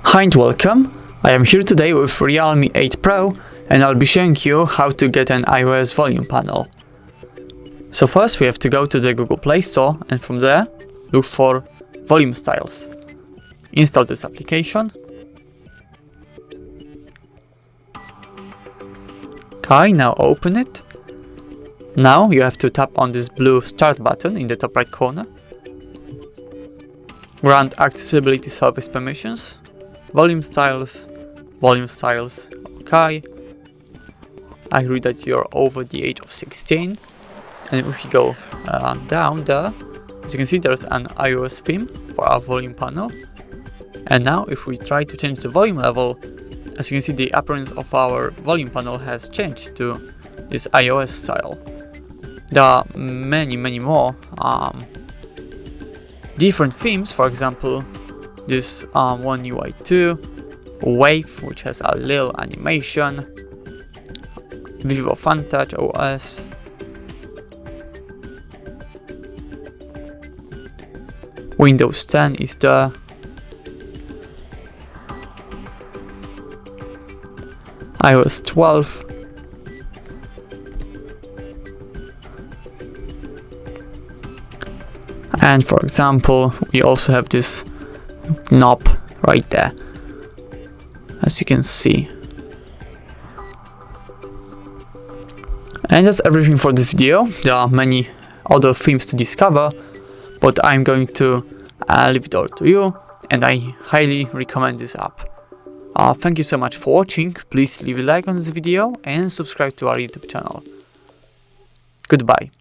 Hi and welcome. I am here today with Realme 8 Pro and I'll be showing you how to get an iOS volume panel. So first we have to go to the Google Play Store and from there look for volume styles. Install this application. Okay, now open it. Now you have to tap on this blue start button in the top right corner. Grant accessibility service permissions. Volume styles, okay. I agree that you're over the age of 16. And if you go down there, as you can see there's an iOS theme for our volume panel. And now if we try to change the volume level, as you can see the appearance of our volume panel has changed to this iOS style. There are many more different themes, for example this One UI 2, Wave, which has a little animation, Vivo FunTouch OS, Windows 10 is there, iOS 12, and for example we also have this knob right there, as you can see. And that's everything for this video. There are many other themes to discover, but I'm going to leave it all to you, and I highly recommend this app. Thank you so much for watching. Please leave a like on this video and subscribe to our YouTube channel. Goodbye.